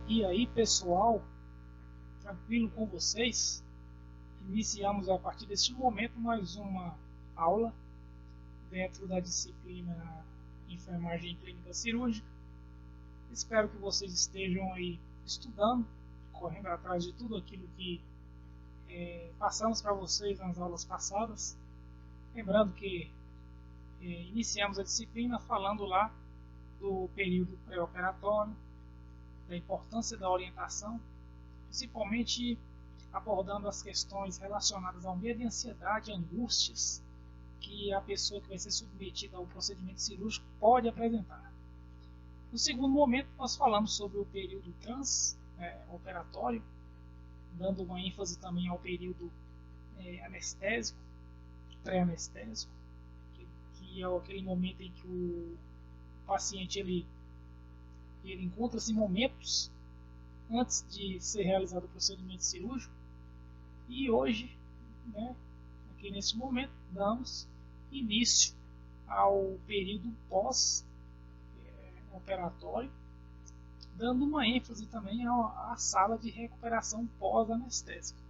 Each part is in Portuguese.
E aí, pessoal, tranquilo com vocês? Iniciamos a partir deste momento mais uma aula dentro da disciplina Enfermagem Clínica Cirúrgica. Espero que vocês estejam aí estudando, correndo atrás de tudo aquilo que passamos para vocês nas aulas passadas. Lembrando que iniciamos a disciplina falando lá do período pré-operatório, da importância da orientação, principalmente abordando as questões relacionadas ao medo de ansiedade e angústias que a pessoa que vai ser submetida ao procedimento cirúrgico pode apresentar. No segundo momento, nós falamos sobre o período transoperatório, dando uma ênfase também ao período anestésico, pré-anestésico, que é aquele momento em que o paciente ele encontra-se momentos antes de ser realizado o procedimento cirúrgico. E hoje, aqui nesse momento, damos início ao período pós-operatório, dando uma ênfase também à sala de recuperação pós-anestésica.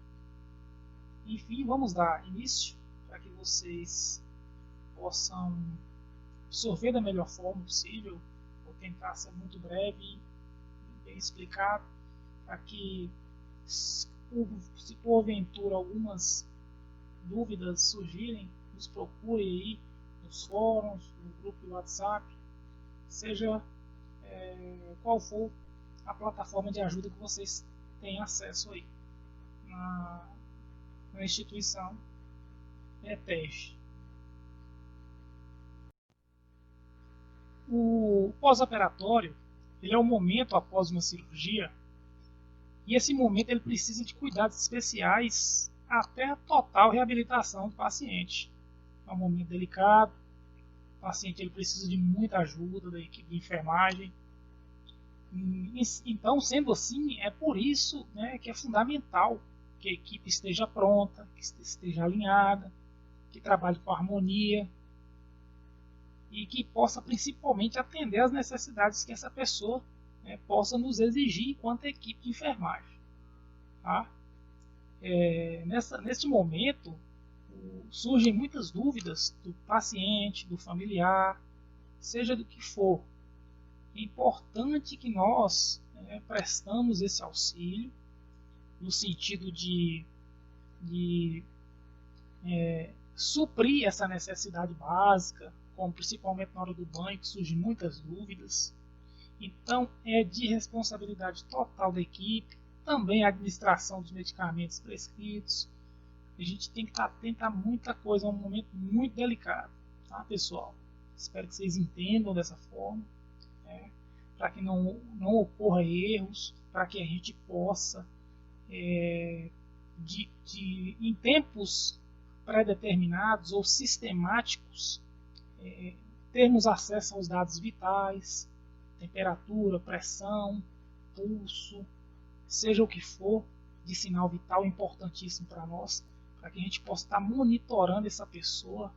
Enfim, vamos dar início para que vocês possam absorver da melhor forma possível. Vou tentar ser muito breve e bem explicado, para que, se porventura algumas dúvidas surgirem, nos procure aí nos fóruns, no grupo do WhatsApp, seja qual for a plataforma de ajuda que vocês têm acesso aí na instituição ETEG. O pós-operatório ele é o momento após uma cirurgia, e esse momento ele precisa de cuidados especiais até a total reabilitação do paciente. É um momento delicado, o paciente ele precisa de muita ajuda da equipe de enfermagem. Então, sendo assim, é por isso que é fundamental que a equipe esteja pronta, que esteja alinhada, que trabalhe com harmonia e que possa principalmente atender às necessidades que essa pessoa possa nos exigir enquanto equipe de enfermagem. Tá? Nesse momento, surgem muitas dúvidas do paciente, do familiar, seja do que for. É importante que nós prestamos esse auxílio no sentido de suprir essa necessidade básica, como principalmente na hora do banho, que surgem muitas dúvidas. Então, é de responsabilidade total da equipe, também a administração dos medicamentos prescritos. A gente tem que estar atento a muita coisa, é um momento muito delicado, tá, pessoal? Espero que vocês entendam dessa forma, para que não ocorra erros, para que a gente possa, em tempos pré-determinados ou sistemáticos, termos acesso aos dados vitais, temperatura, pressão, pulso, seja o que for de sinal vital importantíssimo para nós, para que a gente possa estar monitorando essa pessoa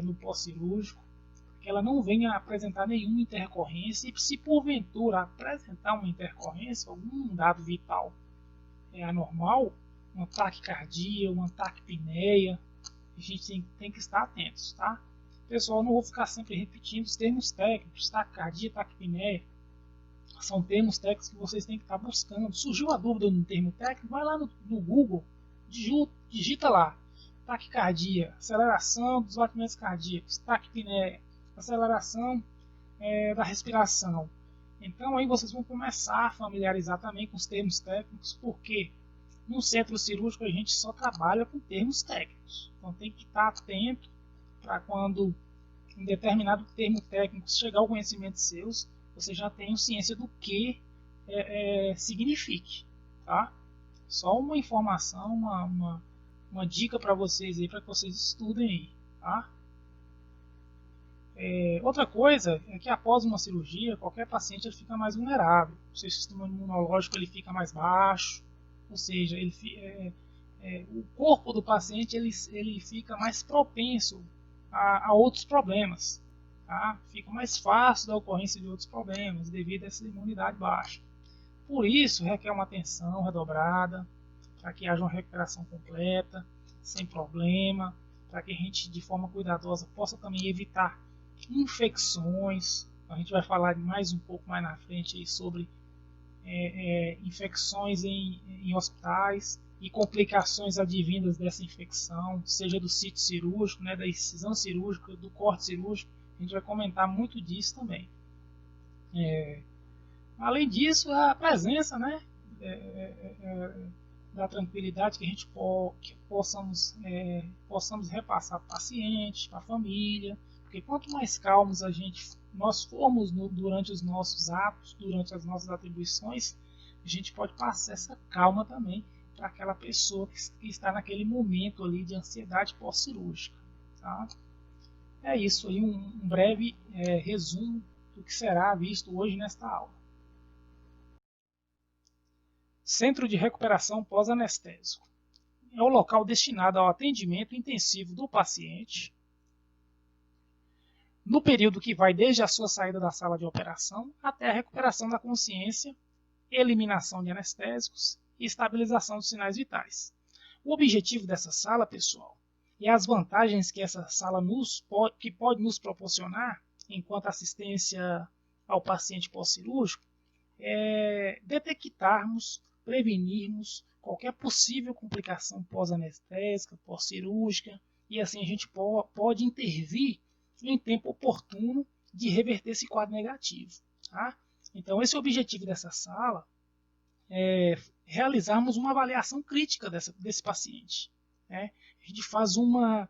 no pós-cirúrgico, para que ela não venha apresentar nenhuma intercorrência, e se porventura apresentar uma intercorrência, algum dado vital anormal, uma taquicardia, uma taquipneia, a gente tem que estar atentos, tá? Pessoal, não vou ficar sempre repetindo os termos técnicos, taquicardia, taquipneia, são termos técnicos que vocês têm que estar buscando. Surgiu a dúvida no termo técnico, vai lá no Google, digita lá, taquicardia, aceleração dos batimentos cardíacos, taquipneia, aceleração da respiração. Então aí vocês vão começar a familiarizar também com os termos técnicos, porque no centro cirúrgico a gente só trabalha com termos técnicos. Então tem que estar atento para quando um determinado termo técnico chegar ao conhecimento seus, você já tenha ciência do que signifique. Tá? Só uma informação, uma dica para vocês aí, para que vocês estudem aí. Tá? Outra coisa é que após uma cirurgia, qualquer paciente ele fica mais vulnerável. O seu sistema imunológico ele fica mais baixo, ou seja, o corpo do paciente ele fica mais propenso a outros problemas. Tá? Fica mais fácil da ocorrência de outros problemas devido a essa imunidade baixa. Por isso, requer uma atenção redobrada, para que haja uma recuperação completa, sem problema, para que a gente, de forma cuidadosa, possa também evitar infecções. A gente vai falar mais um pouco mais na frente aí sobre infecções em hospitais e complicações advindas dessa infecção, seja do sítio cirúrgico, né, da incisão cirúrgica, do corte cirúrgico. A gente vai comentar muito disso também. Além disso, a presença, né, da tranquilidade que a gente que possamos repassar para o paciente, para a família, porque quanto mais calmos nós formos durante os nossos atos, durante as nossas atribuições, a gente pode passar essa calma também para aquela pessoa que está naquele momento ali de ansiedade pós-cirúrgica. Tá? É isso aí, um breve resumo do que será visto hoje nesta aula. Centro de recuperação pós-anestésico. É o local destinado ao atendimento intensivo do paciente no período que vai desde a sua saída da sala de operação até a recuperação da consciência, eliminação de anestésicos e estabilização dos sinais vitais. O objetivo dessa sala, pessoal, e as vantagens que essa sala pode nos proporcionar enquanto assistência ao paciente pós-cirúrgico é detectarmos, prevenirmos qualquer possível complicação pós-anestésica, pós-cirúrgica, e assim a gente pode intervir em tempo oportuno de reverter esse quadro negativo. Tá? Então, esse é o objetivo dessa sala, é realizarmos uma avaliação crítica desse paciente. Né? A gente faz um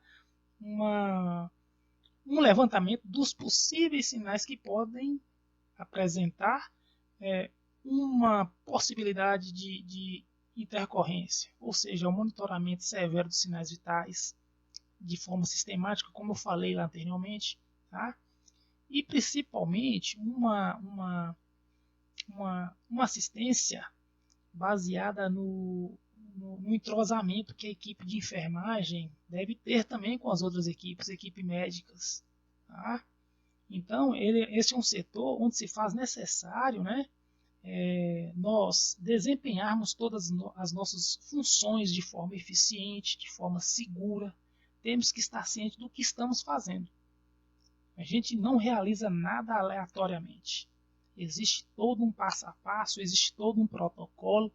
levantamento dos possíveis sinais que podem apresentar uma possibilidade de intercorrência, ou seja, o monitoramento severo dos sinais vitais de forma sistemática, como eu falei lá anteriormente, tá? E principalmente uma assistência baseada no entrosamento que a equipe de enfermagem deve ter também com as outras equipes médicas. Tá? Então, esse é um setor onde se faz necessário, né, nós desempenharmos todas as nossas funções de forma eficiente, de forma segura. Temos que estar cientes do que estamos fazendo. A gente não realiza nada aleatoriamente. Existe todo um passo a passo, existe todo um protocolo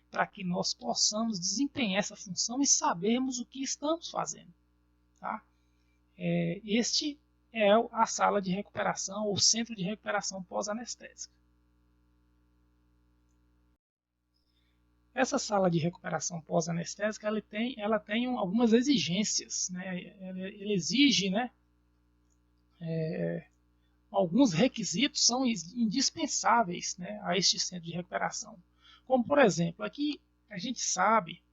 para que nós possamos desempenhar essa função e sabermos o que estamos fazendo. Tá? Este é a sala de recuperação ou centro de recuperação pós-anestésica. Essa sala de recuperação pós-anestésica ela tem algumas exigências. Né? Ela exige, né, alguns requisitos são indispensáveis, né, a este centro de recuperação. Como, por exemplo, aqui a gente sabe,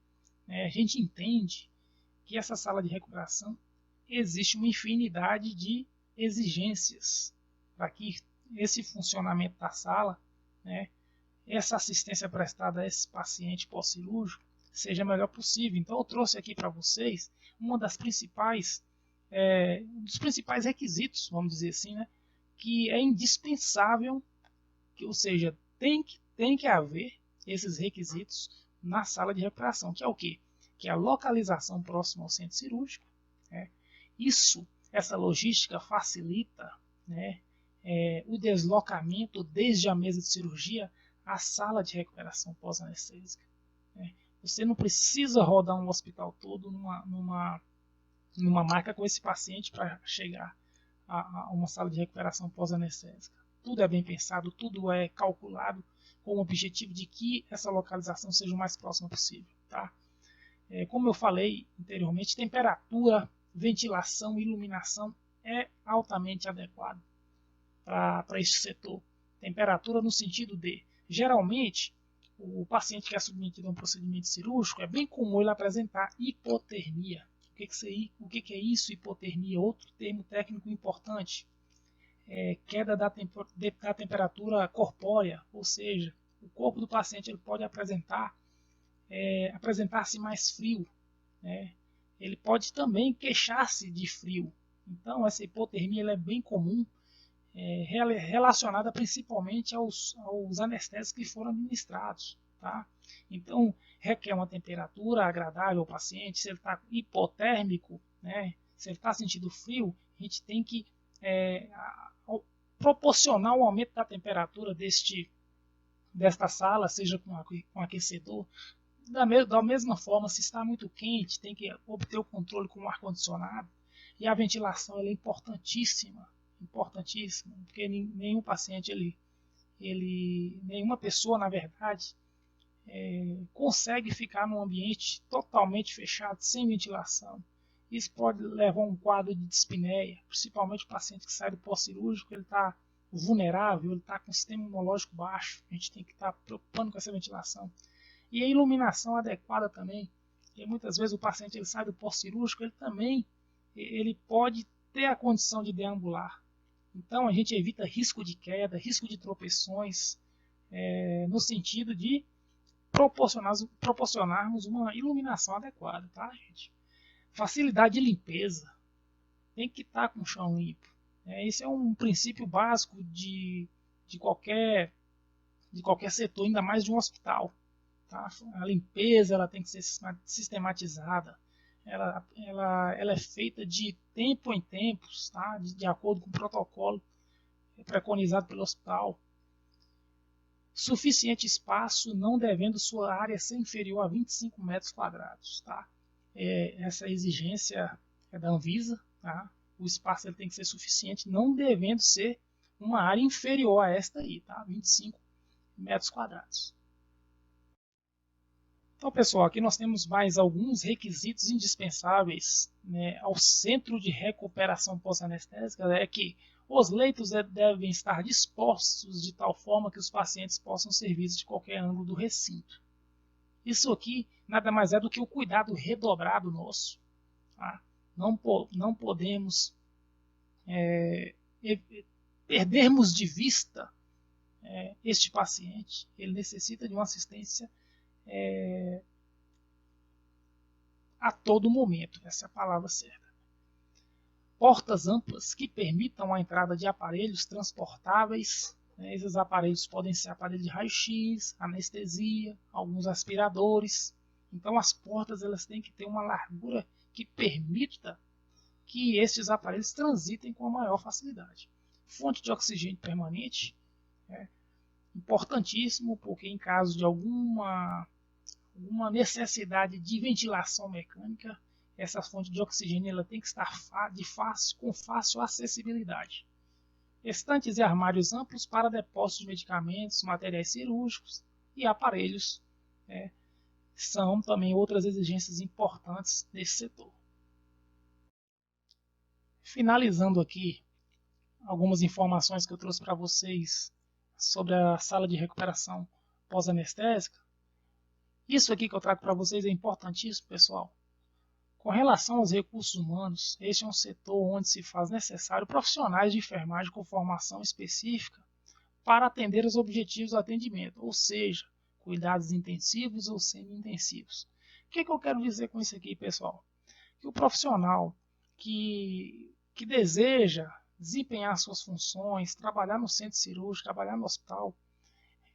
né, a gente entende que essa sala de recuperação existe uma infinidade de exigências para que esse funcionamento da sala, né, essa assistência prestada a esse paciente pós-cirúrgico seja a melhor possível. Então eu trouxe aqui para vocês uma das principais, dos principais requisitos, vamos dizer assim, né, que é indispensável, ou seja, tem que haver esses requisitos na sala de recuperação, que é o quê? Que é a localização próxima ao centro cirúrgico. Né? Essa logística facilita, né, o deslocamento desde a mesa de cirurgia à sala de recuperação pós-anestésica. Né? Você não precisa rodar um hospital todo numa maca com esse paciente para chegar a uma sala de recuperação pós-anestésica. Tudo é bem pensado, tudo é calculado com o objetivo de que essa localização seja o mais próxima possível. Tá? Como eu falei anteriormente, temperatura, ventilação e iluminação é altamente adequado para este setor. Temperatura no sentido de, geralmente, o paciente que é submetido a um procedimento cirúrgico, é bem comum ele apresentar hipotermia. O que é isso, hipotermia? Outro termo técnico importante. Queda da temperatura corpórea, ou seja, o corpo do paciente ele pode apresentar-se mais frio. Né? Ele pode também queixar-se de frio. Então, essa hipotermia ela é bem comum relacionada principalmente aos anestésicos que foram administrados. Tá? Então, requer uma temperatura agradável ao paciente. Se ele está hipotérmico, né, se ele está sentindo frio, a gente tem que proporcionar um aumento da temperatura desta sala, seja com aquecedor. Da mesma forma, se está muito quente, tem que obter o controle com o ar-condicionado. E a ventilação é importantíssima, porque nenhum paciente, nenhuma pessoa, na verdade, consegue ficar num ambiente totalmente fechado, sem ventilação. Isso pode levar a um quadro de dispneia, principalmente o paciente que sai do pós-cirúrgico, ele está vulnerável, ele está com o sistema imunológico baixo, a gente tem que estar preocupando com essa ventilação. E a iluminação adequada também, porque muitas vezes o paciente ele sai do pós-cirúrgico, ele pode ter a condição de deambular. Então a gente evita risco de queda, risco de tropeções, no sentido de proporcionarmos uma iluminação adequada, tá, gente? Facilidade de limpeza, tem que estar com o chão limpo. Esse é um princípio básico de qualquer setor, ainda mais de um hospital. Tá? A limpeza ela tem que ser sistematizada. Ela é feita de tempo em tempos, tá? de acordo com o protocolo preconizado pelo hospital. Suficiente espaço, não devendo sua área ser inferior a 25 metros quadrados. Tá? Essa exigência é da Anvisa. Tá? O espaço ele tem que ser suficiente, não devendo ser uma área inferior a esta aí, tá? 25 metros quadrados. Então, pessoal, aqui nós temos mais alguns requisitos indispensáveis, né, ao centro de recuperação pós-anestésica, que os leitos devem estar dispostos de tal forma que os pacientes possam ser vistos de qualquer ângulo do recinto. Isso aqui nada mais é do que o cuidado redobrado nosso. Tá? Não podemos perdermos de vista este paciente. Ele necessita de uma assistência a todo momento, essa é a palavra certa. Portas amplas que permitam a entrada de aparelhos transportáveis. Esses aparelhos podem ser aparelhos de raio-x, anestesia, alguns aspiradores. Então as portas elas têm que ter uma largura que permita que esses aparelhos transitem com a maior facilidade. Fonte de oxigênio permanente, importantíssimo, porque em caso de alguma necessidade de ventilação mecânica, essa fonte de oxigênio ela tem que estar com fácil acessibilidade. Estantes e armários amplos para depósito de medicamentos, materiais cirúrgicos e aparelhos são também outras exigências importantes nesse setor. Finalizando aqui algumas informações que eu trouxe para vocês sobre a sala de recuperação pós-anestésica. Isso aqui que eu trago para vocês é importantíssimo, pessoal. Com relação aos recursos humanos, este é um setor onde se faz necessário profissionais de enfermagem com formação específica para atender os objetivos do atendimento, ou seja, cuidados intensivos ou semi-intensivos. O que eu quero dizer com isso aqui, pessoal? Que o profissional que deseja desempenhar suas funções, trabalhar no centro cirúrgico, trabalhar no hospital,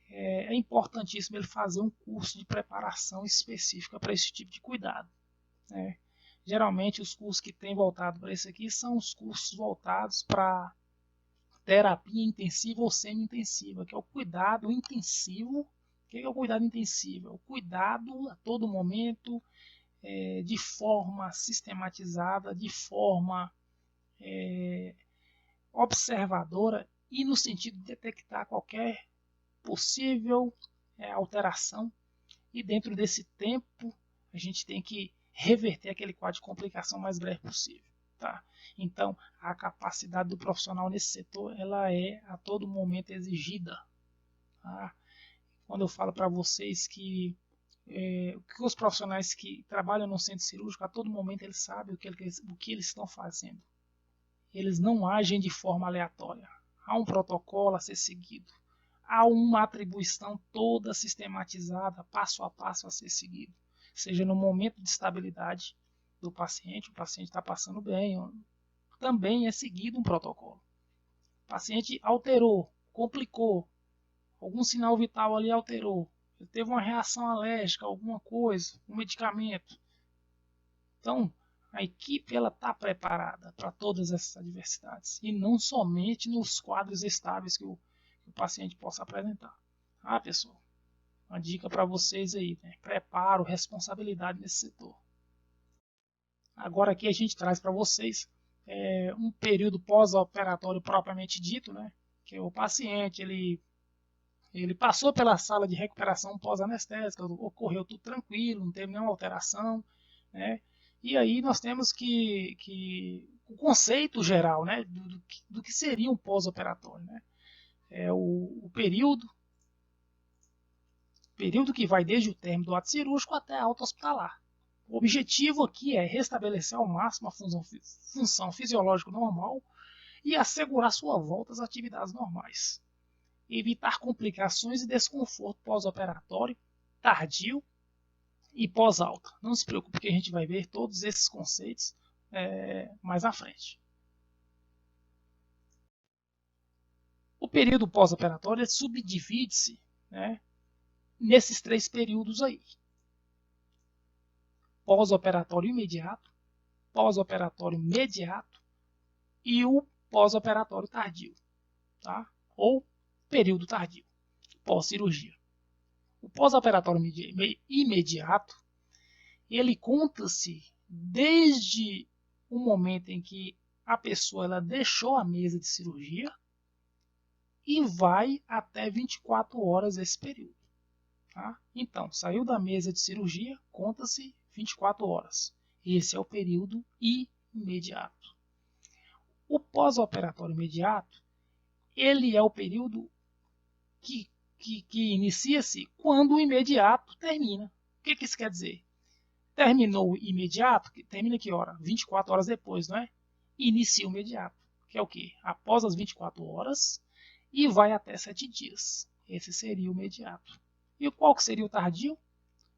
é importantíssimo ele fazer um curso de preparação específica para esse tipo de cuidado. Geralmente os cursos que têm voltado para isso aqui são os cursos voltados para terapia intensiva ou semi-intensiva, que é o cuidado intensivo. O que é o cuidado intensivo? É o cuidado a todo momento, de forma sistematizada, de forma observadora e no sentido de detectar qualquer possível alteração, e dentro desse tempo a gente tem que reverter aquele quadro de complicação o mais breve possível. Tá? Então a capacidade do profissional nesse setor ela é a todo momento exigida. Tá? Quando eu falo para vocês que os profissionais que trabalham no centro cirúrgico a todo momento eles sabem o que eles estão fazendo. Eles não agem de forma aleatória. Há um protocolo a ser seguido. Há uma atribuição toda sistematizada, passo a passo a ser seguido. Seja no momento de estabilidade do paciente, o paciente está passando bem, também é seguido um protocolo. O paciente alterou, complicou, algum sinal vital ali alterou, ele teve uma reação alérgica, alguma coisa, um medicamento. Então, a equipe ela está preparada para todas essas adversidades e não somente nos quadros estáveis que o paciente possa apresentar. Ah, pessoal, uma dica para vocês aí, né? Preparo, responsabilidade nesse setor. Agora aqui a gente traz para vocês um período pós-operatório propriamente dito, né? Que o paciente ele passou pela sala de recuperação pós-anestésica, ocorreu tudo tranquilo, não teve nenhuma alteração, né? E aí nós temos que o conceito geral, né, do que seria um pós-operatório, né? É o período que vai desde o término do ato cirúrgico até a alta hospitalar. O objetivo aqui é restabelecer ao máximo a função fisiológica normal e assegurar sua volta às atividades normais. Evitar complicações e desconforto pós-operatório, tardio e pós-alta. Não se preocupe que a gente vai ver todos esses conceitos mais à frente. O período pós-operatório subdivide-se, né, nesses 3 períodos aí. Pós-operatório imediato, pós-operatório mediato e o pós-operatório tardio, tá? Ou período tardio, pós-cirurgia. O pós-operatório imediato, ele conta-se desde o momento em que a pessoa ela deixou a mesa de cirurgia e vai até 24 horas esse período. Tá? Então, saiu da mesa de cirurgia, conta-se 24 horas. Esse é o período imediato. O pós-operatório imediato, ele é o período que inicia-se quando o imediato termina. O que isso quer dizer? Terminou o imediato, termina que hora? 24 horas depois, não é? Inicia o imediato, que é o quê? Após as 24 horas e vai até 7 dias. Esse seria o imediato. E qual que seria o tardio?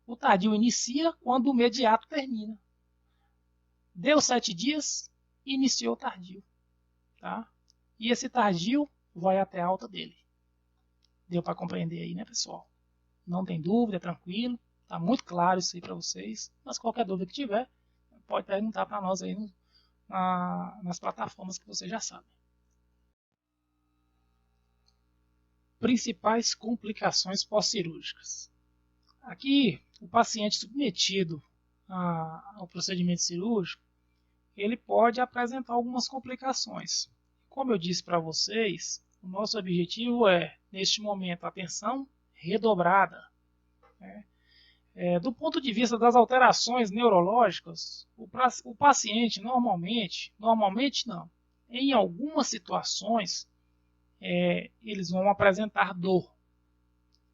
O tardio inicia quando o imediato termina. Deu 7 dias, iniciou o tardio. Tá? E esse tardio vai até a alta dele. Deu para compreender aí, né, pessoal? Não tem dúvida, é tranquilo. Tá muito claro isso aí para vocês. Mas qualquer dúvida que tiver, pode perguntar para nós aí nas plataformas que vocês já sabem. Principais complicações pós-cirúrgicas. Aqui, o paciente submetido ao procedimento cirúrgico, ele pode apresentar algumas complicações. Como eu disse para vocês, o nosso objetivo é, neste momento, atenção redobrada. Do ponto de vista das alterações neurológicas, o paciente normalmente não, em algumas situações, eles vão apresentar dor.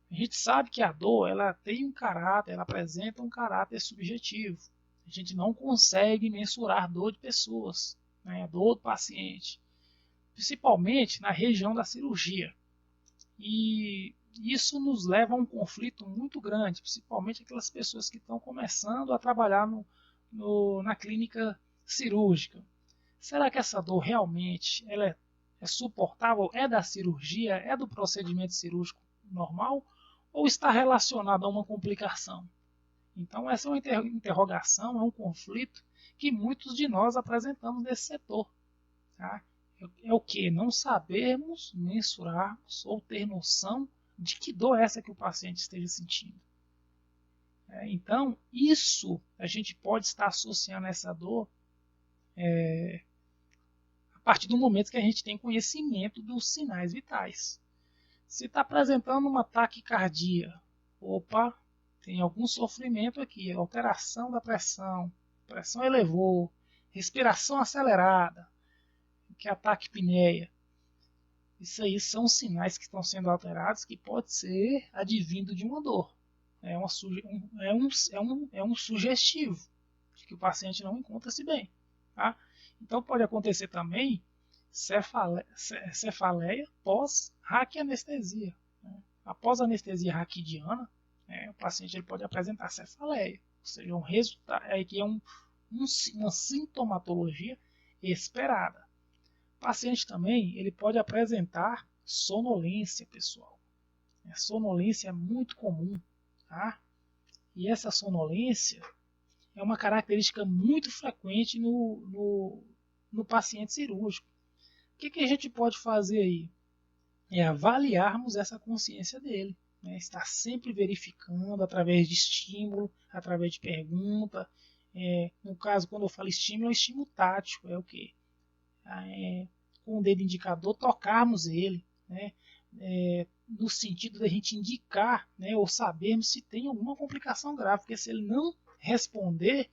A gente sabe que a dor ela tem um caráter, ela apresenta um caráter subjetivo. A gente não consegue mensurar a dor de pessoas, né, a dor do paciente, principalmente na região da cirurgia. E isso nos leva a um conflito muito grande, principalmente aquelas pessoas que estão começando a trabalhar na clínica cirúrgica. Será que essa dor realmente ela é suportável? É da cirurgia? É do procedimento cirúrgico normal? Ou está relacionada a uma complicação? Então, essa é uma interrogação, é um conflito que muitos de nós apresentamos nesse setor. Tá? É o que? Não sabermos mensurarmos ou ter noção de que dor é essa que o paciente esteja sentindo. Então, isso a gente pode estar associando essa dor a partir do momento que a gente tem conhecimento dos sinais vitais. Se está apresentando uma taquicardia, opa, tem algum sofrimento aqui, alteração da pressão, pressão elevou, respiração acelerada, que é a taquipneia. Isso aí são sinais que estão sendo alterados que pode ser advindo de uma dor. É um sugestivo de que o paciente não encontra-se bem. Tá? Então pode acontecer também cefaleia pós-raquianestesia. Após a anestesia raquidiana, o paciente ele pode apresentar cefaleia, ou seja, um resultado que é uma sintomatologia esperada. paciente também ele pode apresentar sonolência, pessoal. A sonolência é muito comum, tá? E essa sonolência é uma característica muito frequente no paciente cirúrgico. O que a gente pode fazer aí? É avaliarmos essa consciência dele. Né? Estar sempre verificando através de estímulo, através de pergunta. No caso, quando eu falo estímulo, é um estímulo tático. É o quê? Com o dedo indicador, tocarmos ele. Né? No sentido da gente indicar, né, ou sabermos se tem alguma complicação grave. Porque se ele não responder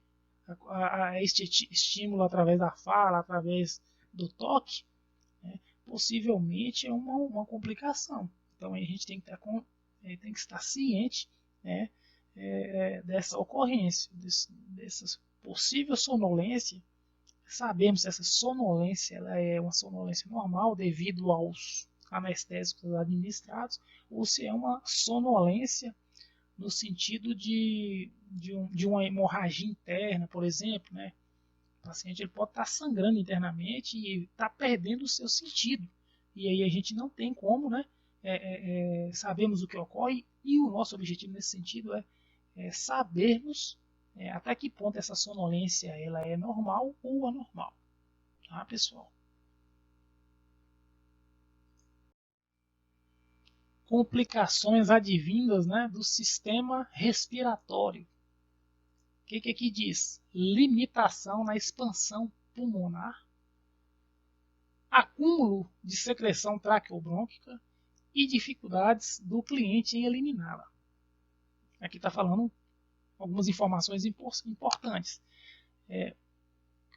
a este estímulo através da fala, através do toque, né, possivelmente é uma complicação. Então a gente tem que estar ciente, né, dessa ocorrência, dessa possível sonolência. Sabemos se essa sonolência ela é uma sonolência normal devido aos anestésicos administrados ou se é uma sonolência no sentido de uma hemorragia interna, por exemplo, né? O paciente ele pode estar sangrando internamente e está perdendo o seu sentido. E aí a gente não tem como, né? Sabemos o que ocorre e o nosso objetivo nesse sentido é sabermos até que ponto essa sonolência ela é normal ou anormal. Tá, pessoal? Complicações advindas, né, do sistema respiratório. O que aqui diz? Limitação na expansão pulmonar, acúmulo de secreção traqueobrônquica e dificuldades do cliente em eliminá-la. Aqui está falando algumas informações importantes.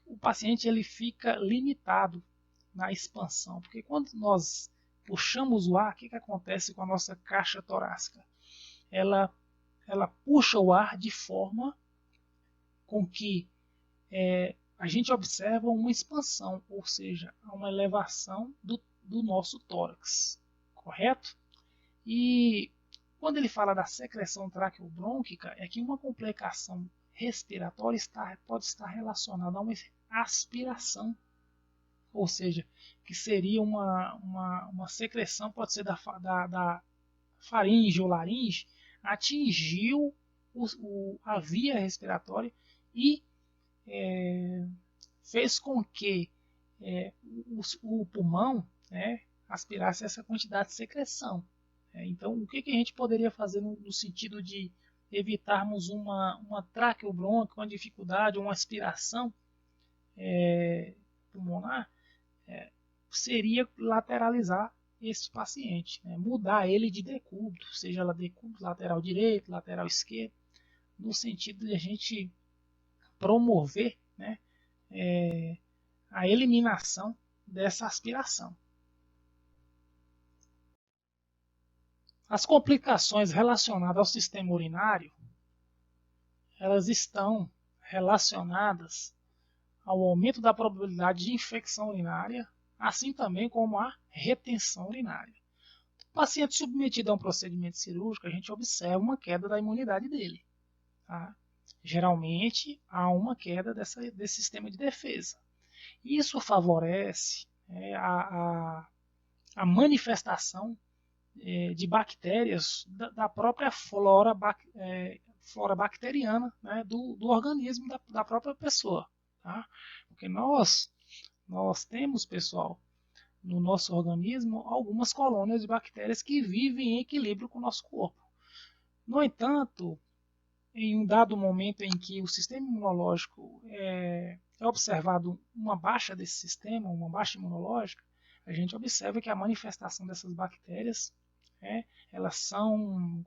O paciente ele fica limitado na expansão, porque quando nós puxamos o ar, o que acontece com a nossa caixa torácica? Ela puxa o ar de forma com que a gente observa uma expansão, ou seja, uma elevação do nosso tórax, correto? E quando ele fala da secreção traqueobrônquica, é que uma complicação respiratória pode estar relacionada a uma aspiração, ou seja, que seria uma secreção, pode ser da faringe ou laringe, atingiu a via respiratória e fez com que o pulmão, né, aspirasse essa quantidade de secreção. Então, o que a gente poderia fazer no sentido de evitarmos uma traqueobrônquica, uma dificuldade, uma aspiração pulmonar? Seria lateralizar esse paciente, né? Mudar ele de decúbito, seja ela decúbito lateral direito, lateral esquerdo, no sentido de a gente promover, né, a eliminação dessa aspiração. As complicações relacionadas ao sistema urinário, elas estão relacionadas ao aumento da probabilidade de infecção urinária, assim também como a retenção urinária. O paciente submetido a um procedimento cirúrgico, a gente observa uma queda da imunidade dele. Tá? Geralmente, há uma queda desse sistema de defesa. Isso favorece a manifestação de bactérias da própria flora bacteriana, né, do organismo da própria pessoa. Tá? Porque nós temos, pessoal, no nosso organismo algumas colônias de bactérias que vivem em equilíbrio com o nosso corpo. No entanto, em um dado momento em que o sistema imunológico é observado uma baixa desse sistema, uma baixa imunológica, a gente observa que a manifestação dessas bactérias, elas são,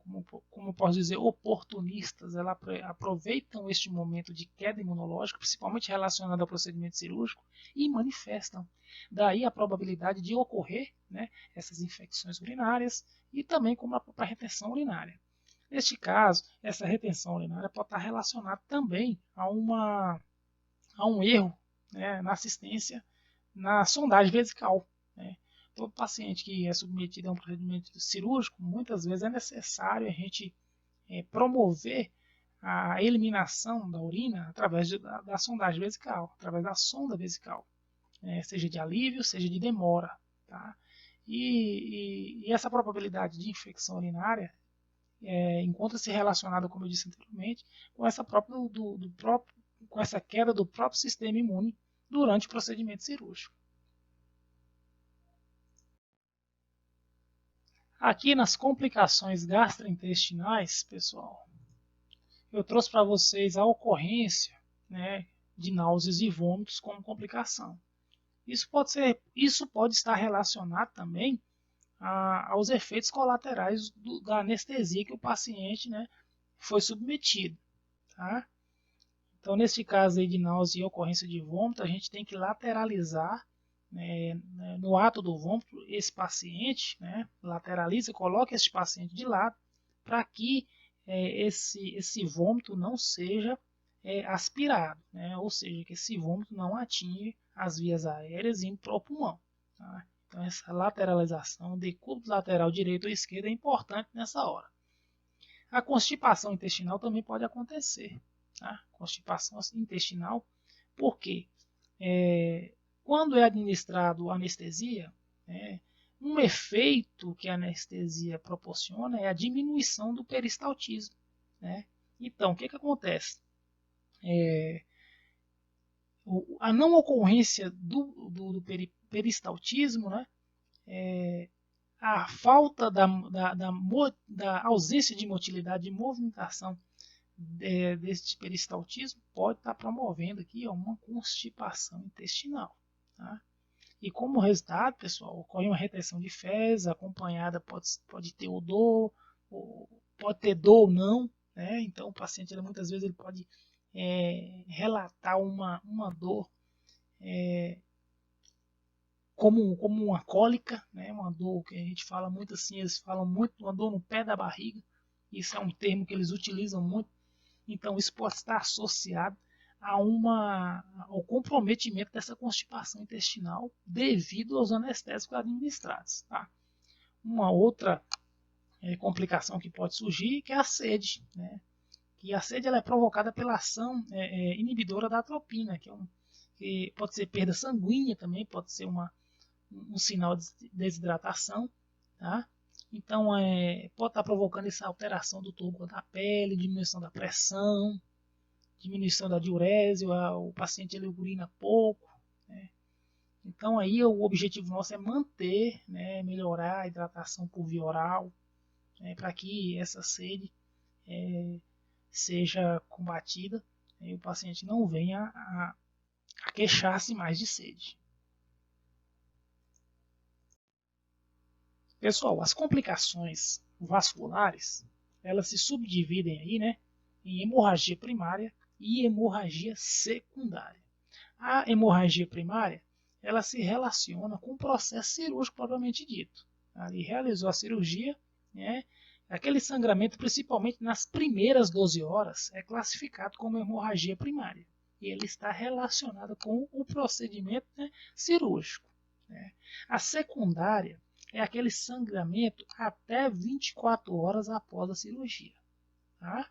como eu posso dizer, oportunistas. Elas aproveitam este momento de queda imunológica, principalmente relacionado ao procedimento cirúrgico, e manifestam. Daí a probabilidade de ocorrer, né, essas infecções urinárias e também como a própria retenção urinária. Neste caso, essa retenção urinária pode estar relacionada também a um erro, né, na assistência na sondagem vesical. Né. Todo paciente que é submetido a um procedimento cirúrgico, muitas vezes é necessário a gente promover a eliminação da urina através da sondagem vesical, através da sonda vesical. seja de alívio, seja de demora. Tá? E essa probabilidade de infecção urinária encontra-se relacionada, como eu disse anteriormente, com essa, com essa queda do próprio sistema imune durante o procedimento cirúrgico. Aqui nas complicações gastrointestinais, pessoal, eu trouxe para vocês a ocorrência, né, de náuseas e vômitos como complicação. Isso pode estar relacionado também aos efeitos colaterais da anestesia que o paciente, né, foi submetido. Tá? Então, nesse caso aí de náusea e ocorrência de vômito, a gente tem que lateralizar, no ato do vômito, esse paciente, né, lateraliza, coloca esse paciente de lado, para que esse vômito não seja aspirado, né, ou seja, que esse vômito não atinja as vias aéreas indo para o pulmão. Tá? Então, essa lateralização, decúbito lateral direito ou esquerdo, é importante nessa hora. A constipação intestinal também pode acontecer. Tá? Constipação intestinal, porque quando é administrado anestesia, um efeito que a anestesia proporciona é a diminuição do peristaltismo. Né? Então, o que acontece? A não ocorrência do peristaltismo, né? A falta da ausência de motilidade, de movimentação deste peristaltismo pode estar promovendo aqui uma constipação intestinal. Tá? E como resultado, pessoal, ocorre uma retenção de fezes, acompanhada pode ter odor, pode ter dor ou não. Né? Então o paciente muitas vezes ele pode relatar uma dor como uma cólica, né? Uma dor que a gente fala muito assim, eles falam muito, uma dor no pé da barriga. Isso é um termo que eles utilizam muito. Então isso pode estar associado ao comprometimento dessa constipação intestinal devido aos anestésicos administrados. Tá? Uma outra complicação que pode surgir que é a sede. Né? Que a sede ela é provocada pela ação inibidora da atropina, que pode ser perda sanguínea também, pode ser um sinal de desidratação. Tá? Então, pode estar provocando essa alteração do turgor da pele, diminuição da pressão, diminuição da diurese, o paciente ele urina pouco. Né? Então, aí o objetivo nosso é manter, né, melhorar a hidratação por via oral, para que essa sede seja combatida e o paciente não venha a queixar-se mais de sede. Pessoal, as complicações vasculares, elas se subdividem aí, né, em hemorragia primária e hemorragia secundária. A hemorragia primária, ela se relaciona com o processo cirúrgico propriamente dito. Ali realizou a cirurgia, né, aquele sangramento, principalmente nas primeiras 12 horas, é classificado como hemorragia primária. E ele está relacionado com o procedimento, né, cirúrgico. Né. A secundária é aquele sangramento até 24 horas após a cirurgia. Tá?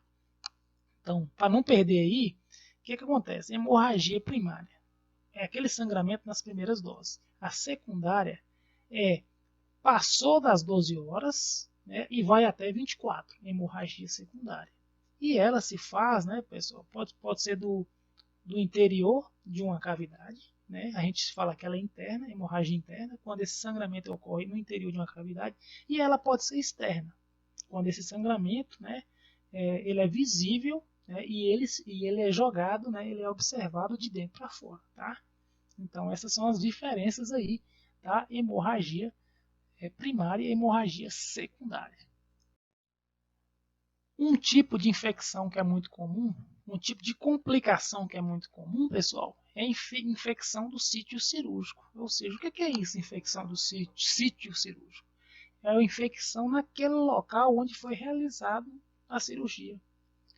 Então, para não perder aí, o que acontece? Hemorragia primária é aquele sangramento nas primeiras doses. A secundária passou das 12 horas, né, e vai até 24, hemorragia secundária. E ela se faz, né, pessoal, pode ser do interior de uma cavidade. Né? A gente fala que ela é interna, hemorragia interna, quando esse sangramento ocorre no interior de uma cavidade, e ela pode ser externa, quando esse sangramento, né, ele é visível, né, e ele é jogado, né, ele é observado de dentro para fora. Tá? Então essas são as diferenças aí da hemorragia primária e hemorragia secundária. Um tipo de infecção que é muito comum, um tipo de complicação que é muito comum, pessoal, é a infecção do sítio cirúrgico. Ou seja, o que é isso, infecção do sítio cirúrgico? É a infecção naquele local onde foi realizada a cirurgia,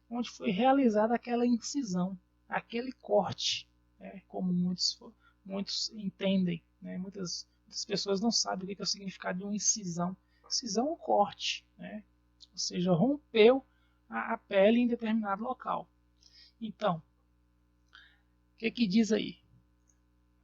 onde foi realizada aquela incisão, aquele corte, né, como muitos entendem. Né? Muitas pessoas não sabem o que é o significado de uma incisão. Incisão é um corte, né? Ou seja, rompeu a pele em determinado local. Então, o que diz aí?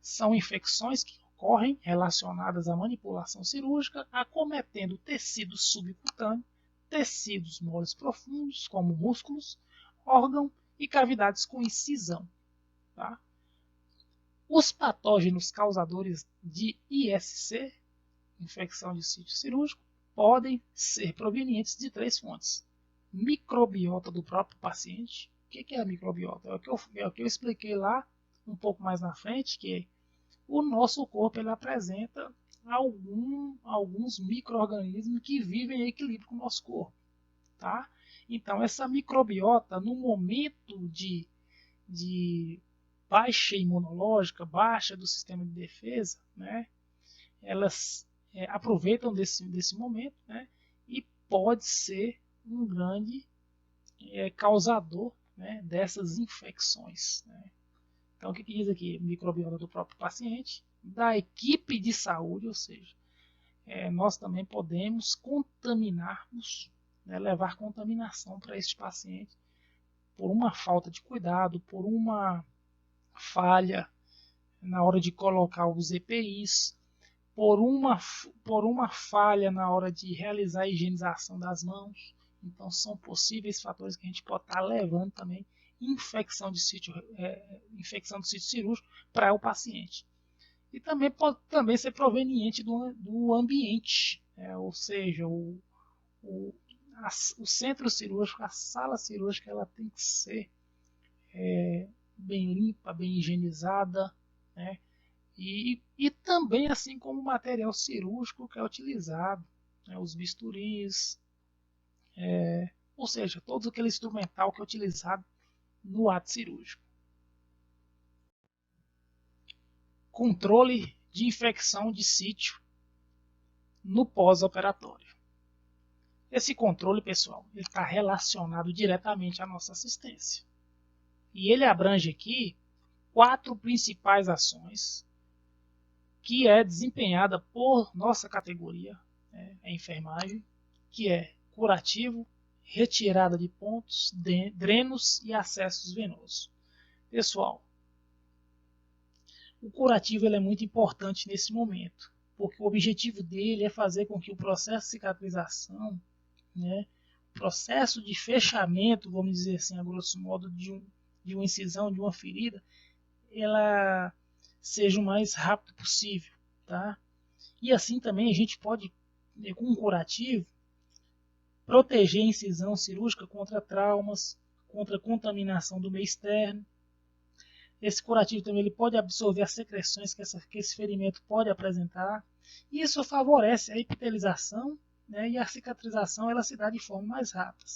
São infecções que ocorrem relacionadas à manipulação cirúrgica, acometendo tecido subcutâneo, tecidos moles profundos, como músculos, órgãos e cavidades com incisão. Tá? Os patógenos causadores de ISC, infecção de sítio cirúrgico, podem ser provenientes de 3 fontes. Microbiota do próprio paciente. O que é a microbiota? É o que eu expliquei lá um pouco mais na frente, que o nosso corpo ele apresenta alguns micro-organismos que vivem em equilíbrio com o nosso corpo. Tá? Então, essa microbiota, no momento de baixa imunológica, baixa do sistema de defesa, né, elas aproveitam desse momento, né, e pode ser um grande causador, né, dessas infecções. Né. Então, o que diz aqui? Microbiota do próprio paciente, da equipe de saúde, ou seja, nós também podemos contaminarmos, né, levar contaminação para este paciente por uma falta de cuidado, por uma falha na hora de colocar os EPIs, por uma falha na hora de realizar a higienização das mãos. Então são possíveis fatores que a gente pode estar levando também infecção do sítio cirúrgico para o paciente. E também pode ser proveniente do ambiente, ou seja, o centro cirúrgico, a sala cirúrgica, ela tem que ser bem limpa, bem higienizada, né? E também assim como o material cirúrgico que é utilizado, né? Os bisturis, ou seja, todo aquele instrumental que é utilizado no ato cirúrgico. Controle de infecção de sítio no pós-operatório. Esse controle, pessoal, ele está relacionado diretamente à nossa assistência. E ele abrange aqui 4 principais ações que é desempenhada por nossa categoria, a enfermagem, que é curativo, retirada de pontos, drenos e acessos venosos. Pessoal, o curativo ele é muito importante nesse momento, porque o objetivo dele é fazer com que o processo de cicatrização, né, o processo de fechamento, vamos dizer assim, a grosso modo, de uma incisão, de uma ferida, ela seja o mais rápido possível, tá? E assim também a gente pode, com um curativo, proteger a incisão cirúrgica contra traumas, contra contaminação do meio externo. Esse curativo também ele pode absorver as secreções que esse ferimento pode apresentar. E isso favorece a epitelização, né, e a cicatrização ela se dá de forma mais rápida.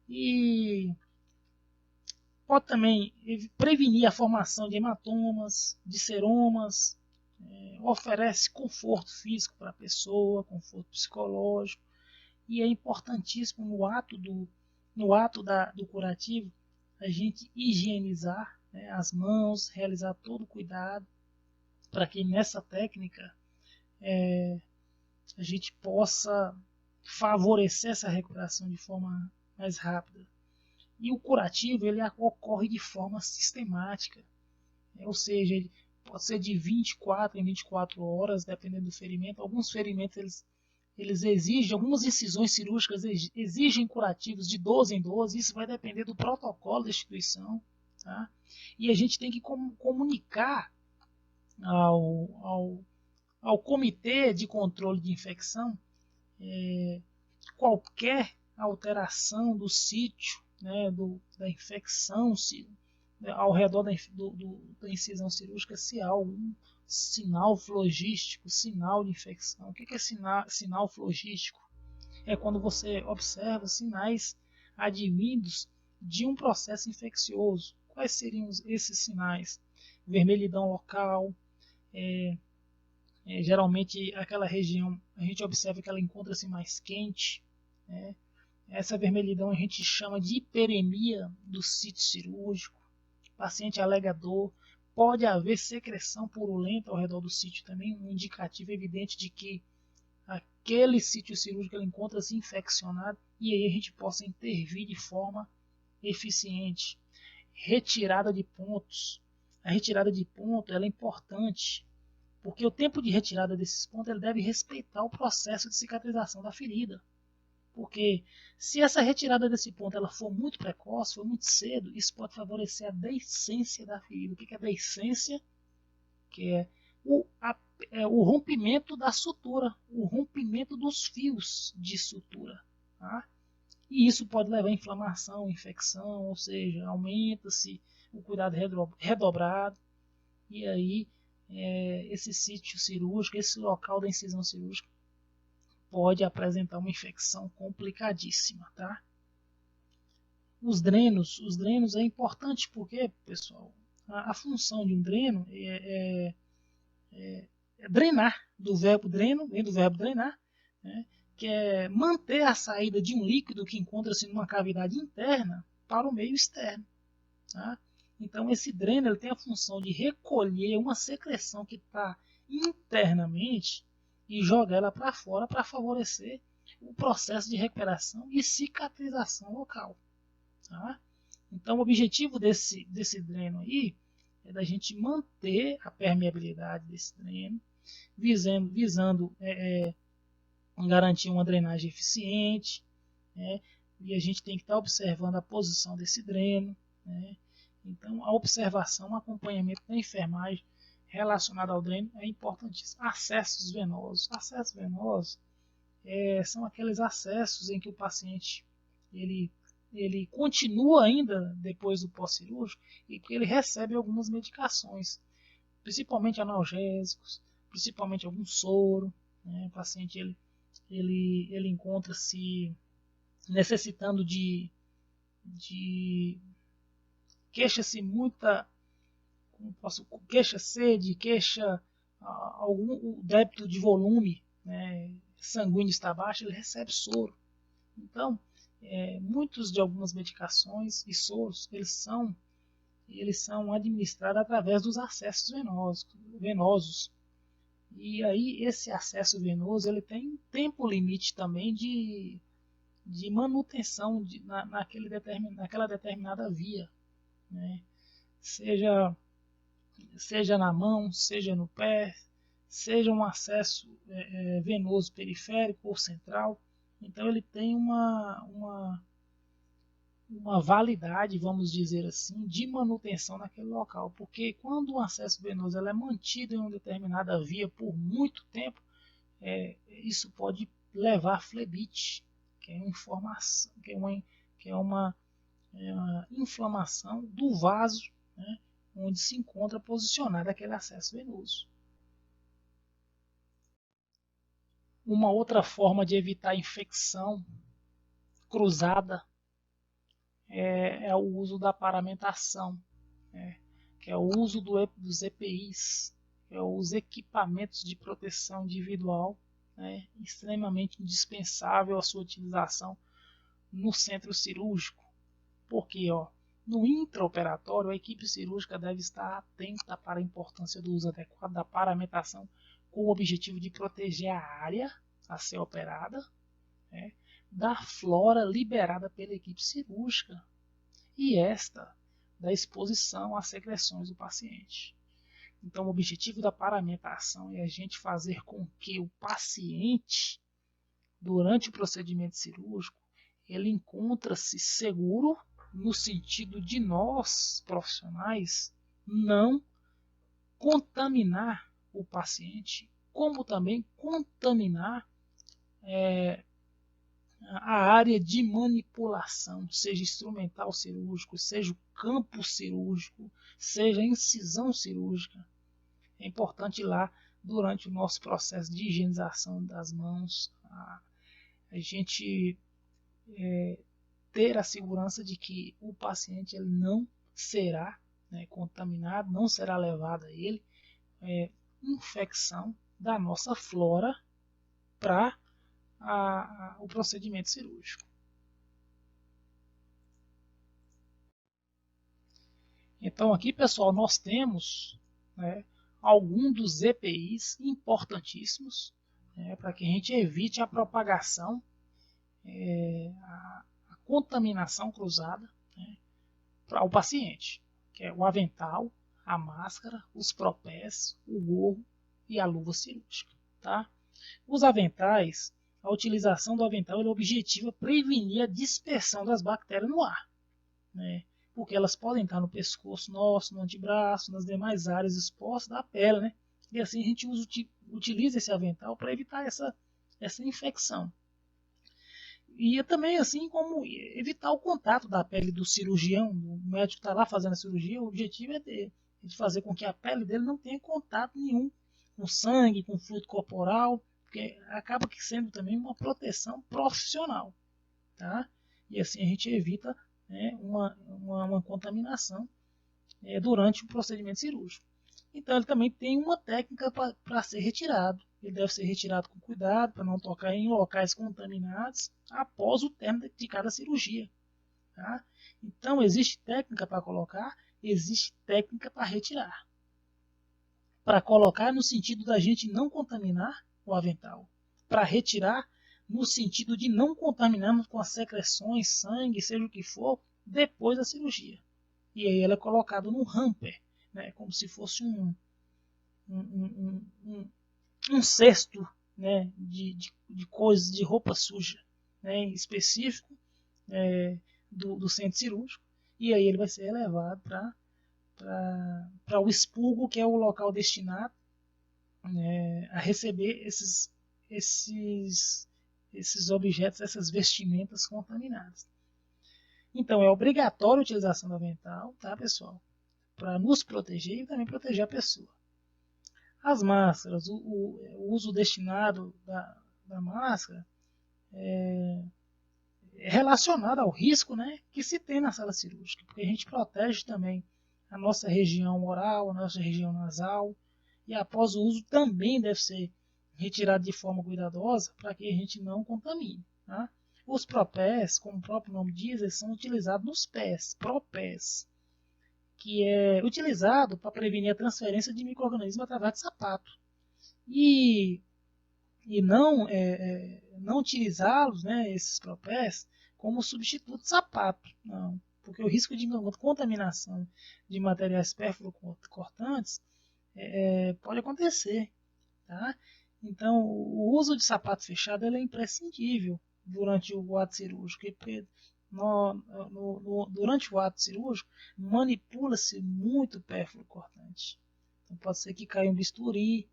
E pode também prevenir a formação de hematomas, de seromas, oferece conforto físico para a pessoa, conforto psicológico, e é importantíssimo no ato do curativo a gente higienizar, né, as mãos, realizar todo o cuidado para que nessa técnica a gente possa favorecer essa recuperação de forma mais rápida. E o curativo ele ocorre de forma sistemática, ou seja, ele pode ser de 24 em 24 horas, dependendo do ferimento. Alguns ferimentos eles exigem, algumas incisões cirúrgicas exigem curativos de 12 em 12, isso vai depender do protocolo da instituição. Tá? E a gente tem que comunicar ao Comitê de Controle de Infecção qualquer alteração do sítio, né, da infecção ao redor da incisão cirúrgica, se há algum sinal flogístico, sinal de infecção. O que é sinal flogístico? É quando você observa sinais advindos de um processo infeccioso. Quais seriam esses sinais? Vermelhidão local, geralmente aquela região a gente observa que ela encontra-se mais quente, né? Essa vermelhidão a gente chama de hiperemia do sítio cirúrgico. O paciente alega dor, pode haver secreção purulenta ao redor do sítio também, um indicativo evidente de que aquele sítio cirúrgico encontra-se infeccionado, e aí a gente possa intervir de forma eficiente. Retirada de pontos, a retirada de ponto ela é importante, porque o tempo de retirada desses pontos ele deve respeitar o processo de cicatrização da ferida. Porque se essa retirada desse ponto ela for muito precoce, for muito cedo, isso pode favorecer a deiscência da ferida. O que é deiscência? Que é o rompimento da sutura, o rompimento dos fios de sutura. Tá? E isso pode levar a inflamação, infecção, ou seja, aumenta-se o cuidado redobrado. E aí, esse sítio cirúrgico, esse local da incisão cirúrgica, pode apresentar uma infecção complicadíssima, tá? Os drenos é importante porque, pessoal, a função de um dreno é drenar, do verbo dreno, vem do verbo drenar, né? Que é manter a saída de um líquido que encontra-se numa cavidade interna para o meio externo, tá? Então esse dreno ele tem a função de recolher uma secreção que está internamente e jogar ela para fora para favorecer o processo de recuperação e cicatrização local. Tá? Então o objetivo desse dreno aí é da gente manter a permeabilidade desse dreno, visando garantir uma drenagem eficiente, né? E a gente tem que estar observando a posição desse dreno, né? Então, a observação, o acompanhamento da enfermagem relacionado ao dreno é importantíssimo. Acessos venosos. Acessos venosos são aqueles acessos em que o paciente ele continua ainda depois do pós-cirúrgico e que ele recebe algumas medicações, principalmente analgésicos, principalmente algum soro. Né? O paciente ele encontra-se necessitando de queixa-se muita, queixa sede, queixa algum débito de volume, né, sanguíneo está baixo, ele recebe soro. Então, muitos de algumas medicações e soros, eles são administrados através dos acessos venosos. E aí esse acesso venoso ele tem um tempo limite também de manutenção naquela determinada via. Né? Seja na mão, seja no pé, seja um acesso venoso periférico ou central. Então ele tem uma validade, vamos dizer assim, de manutenção naquele local. Porque quando um acesso venoso é mantido em uma determinada via por muito tempo, isso pode levar a flebite, que é uma inflamação do vaso, né, onde se encontra posicionado aquele acesso venoso. Uma outra forma de evitar infecção cruzada é o uso da paramentação, né, que é o uso dos EPIs, que é os equipamentos de proteção individual, né, extremamente indispensável a sua utilização no centro cirúrgico. Porque no intraoperatório, a equipe cirúrgica deve estar atenta para a importância do uso adequado da paramentação com o objetivo de proteger a área a ser operada, né, da flora liberada pela equipe cirúrgica e da exposição às secreções do paciente. Então, o objetivo da paramentação é a gente fazer com que o paciente, durante o procedimento cirúrgico, ele encontra-se seguro no sentido de nós, profissionais, não contaminar o paciente, como também contaminar a área de manipulação, seja instrumental cirúrgico, seja o campo cirúrgico, seja a incisão cirúrgica. É importante ir lá, durante o nosso processo de higienização das mãos, a gente ter a segurança de que o paciente ele não será contaminado, não será levado a ele infecção da nossa flora para o procedimento cirúrgico. Então aqui, pessoal, nós temos alguns dos EPIs importantíssimos para que a gente evite a propagação, a contaminação cruzada, para o paciente, que é o avental, a máscara, os propés, o gorro e a luva cirúrgica. Tá? Os aventais, a utilização do avental ele objetiva prevenir a dispersão das bactérias no ar, né? Porque elas podem estar no pescoço nosso, no antebraço, nas demais áreas expostas da pele, né? E assim a gente utiliza esse avental para evitar essa infecção. E também assim como evitar o contato da pele do cirurgião, o médico está lá fazendo a cirurgia, o objetivo é de fazer com que a pele dele não tenha contato nenhum com sangue, com fluido corporal, porque acaba que sendo também uma proteção profissional, tá? E assim a gente evita, né, uma contaminação durante o procedimento cirúrgico. Então ele também tem uma técnica para ser retirado. Ele deve ser retirado com cuidado para não tocar em locais contaminados após o término de cada cirurgia. Tá? Então existe técnica para colocar, existe técnica para retirar. Para colocar no sentido da gente não contaminar o avental. Para retirar no sentido de não contaminarmos com as secreções, sangue, seja o que for, depois da cirurgia. E aí ela é colocada no hamper, né, como se fosse um cesto, né, de coisas, de roupa suja, né, específico do centro cirúrgico. E aí ele vai ser levado para o expurgo, que é o local destinado a receber esses objetos, essas vestimentas contaminadas. Então é obrigatório a utilização do avental, tá, pessoal? Para nos proteger e também proteger a pessoa. As máscaras, o uso destinado da máscara é relacionado ao risco, né, que se tem na sala cirúrgica, porque a gente protege também a nossa região oral, a nossa região nasal, e após o uso também deve ser retirado de forma cuidadosa para que a gente não contamine. Tá? Os propés, como o próprio nome diz, eles são utilizados nos pés, propés, que é utilizado para prevenir a transferência de micro-organismos através de sapato. E não, não utilizá-los, né, esses propés, como substituto de sapato. Não, porque o risco de contaminação de materiais pérfuro-cortantes pode acontecer. Tá? Então, o uso de sapato fechado é imprescindível durante o ato cirúrgico. Durante o ato cirúrgico, manipula-se muito pérfuro cortante. Então, pode ser que caia um bisturi,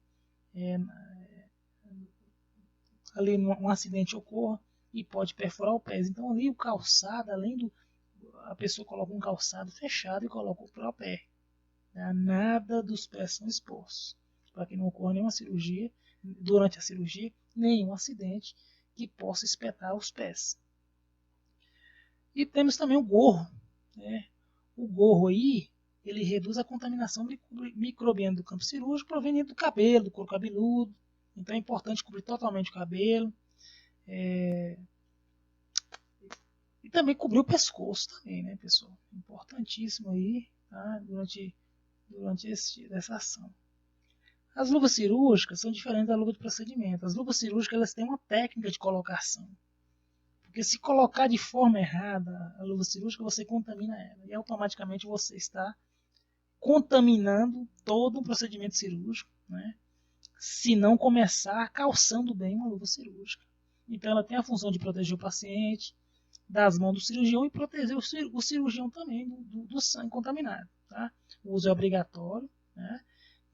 ali um acidente ocorra e pode perfurar o pé. Então, ali o calçado, a pessoa coloca um calçado fechado e coloca o próprio pé. Nada dos pés são expostos. Para que não ocorra nenhuma cirurgia, durante a cirurgia, nenhum acidente que possa espetar os pés. E temos também o gorro. Né? O gorro aí, ele reduz a contaminação microbiana do campo cirúrgico proveniente do cabelo, do couro cabeludo. Então é importante cobrir totalmente o cabelo. E também cobrir o pescoço também, né, pessoal? Importantíssimo aí, tá? durante essa ação. As luvas cirúrgicas são diferentes da luva de procedimento. As luvas cirúrgicas elas têm uma técnica de colocação. Porque se colocar de forma errada a luva cirúrgica, você contamina ela. E automaticamente você está contaminando todo o procedimento cirúrgico, né? Se não começar calçando bem uma luva cirúrgica. Então ela tem a função de proteger o paciente das mãos do cirurgião e proteger o cirurgião também do sangue contaminado. Tá? O uso é obrigatório, né?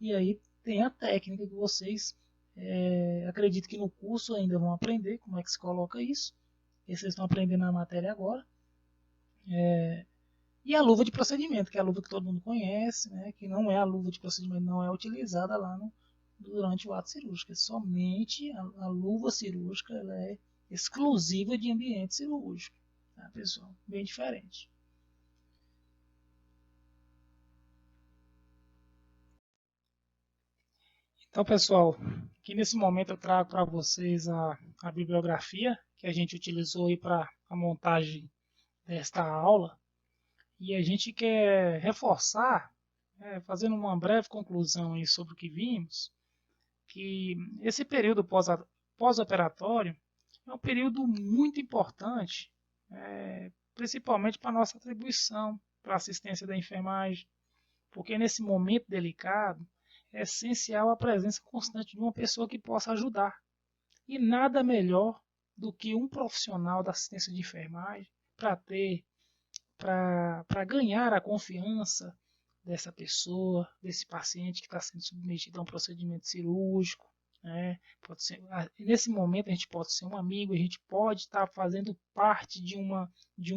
E aí tem a técnica que vocês acredito que no curso ainda vão aprender como é que se coloca isso. E vocês estão aprendendo na matéria agora. E a luva de procedimento, que é a luva que todo mundo conhece, né? Que não é a luva de procedimento, não é utilizada lá durante o ato cirúrgico. É somente a luva cirúrgica, ela é exclusiva de ambiente cirúrgico. Tá, pessoal? Bem diferente. Então, pessoal, aqui nesse momento eu trago para vocês a bibliografia que a gente utilizou para a montagem desta aula. E a gente quer reforçar, fazendo uma breve conclusão aí sobre o que vimos, que esse período pós-operatório é um período muito importante, principalmente para a nossa atribuição, para a assistência da enfermagem, Porque nesse momento delicado é essencial a presença constante de uma pessoa que possa ajudar. E nada melhor do que um profissional da assistência de enfermagem para ganhar a confiança dessa pessoa, desse paciente que está sendo submetido a um procedimento cirúrgico. Né? Pode ser, nesse momento a gente pode ser um amigo, a gente pode estar fazendo parte de um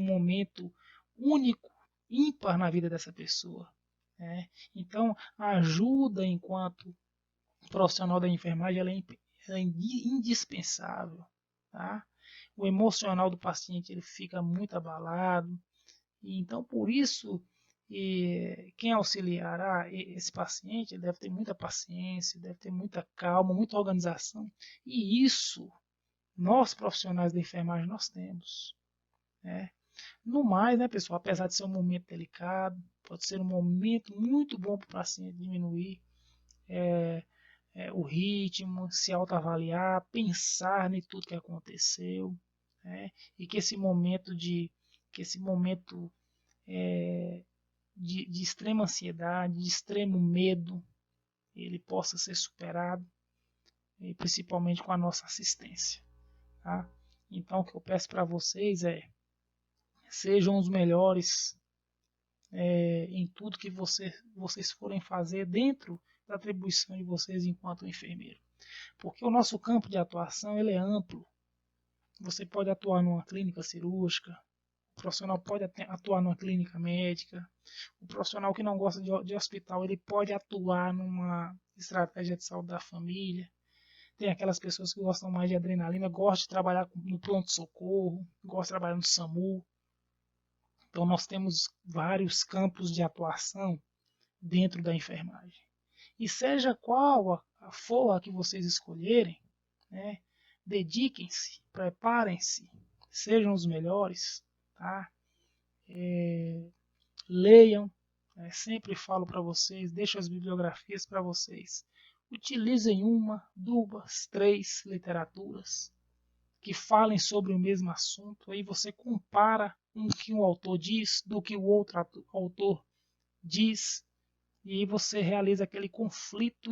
momento único, ímpar na vida dessa pessoa. Né? Então, a ajuda enquanto profissional da enfermagem ela é indispensável. Tá? O emocional do paciente ele fica muito abalado. E então, por isso, quem auxiliará esse paciente deve ter muita paciência, deve ter muita calma, muita organização. E isso, nós profissionais da enfermagem, nós temos. Né? No mais, né, pessoal, apesar de ser um momento delicado, pode ser um momento muito bom para o paciente diminuir o ritmo, se autoavaliar, pensar em tudo que aconteceu. Né? E que esse momento de extrema ansiedade, de extremo medo, ele possa ser superado, principalmente com a nossa assistência. Tá? Então, o que eu peço para vocês sejam os melhores em tudo que vocês forem fazer dentro da atribuição de vocês enquanto enfermeiro. Porque o nosso campo de atuação ele é amplo. Você pode atuar numa clínica cirúrgica, o profissional pode atuar numa clínica médica, o profissional que não gosta de hospital, ele pode atuar numa estratégia de saúde da família. Tem aquelas pessoas que gostam mais de adrenalina, gostam de trabalhar no pronto-socorro, gostam de trabalhar no SAMU. Então nós temos vários campos de atuação dentro da enfermagem. E seja qual for a que vocês escolherem, né, dediquem-se, preparem-se, sejam os melhores, tá? Leiam, sempre falo para vocês, deixo as bibliografias para vocês. Utilizem uma, duas, três literaturas que falem sobre o mesmo assunto. Aí você compara o que um autor diz do que o outro autor diz. E aí você realiza aquele conflito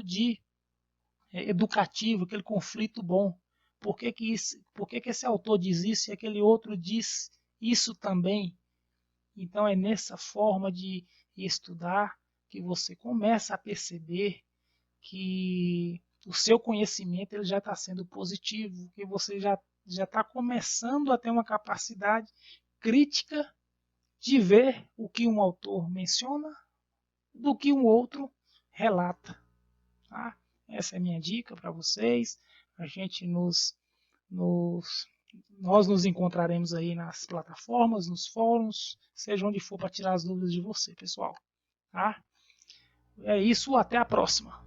educativo, aquele conflito bom. Por que esse autor diz isso e aquele outro diz isso também? Então é nessa forma de estudar que você começa a perceber que o seu conhecimento ele já está sendo positivo, que você já está começando a ter uma capacidade crítica de ver o que um autor menciona do que um outro relata. Tá? Essa é a minha dica para vocês. A gente nós nos encontraremos aí nas plataformas, nos fóruns, seja onde for para tirar as dúvidas de você, pessoal. Tá? É isso, até a próxima.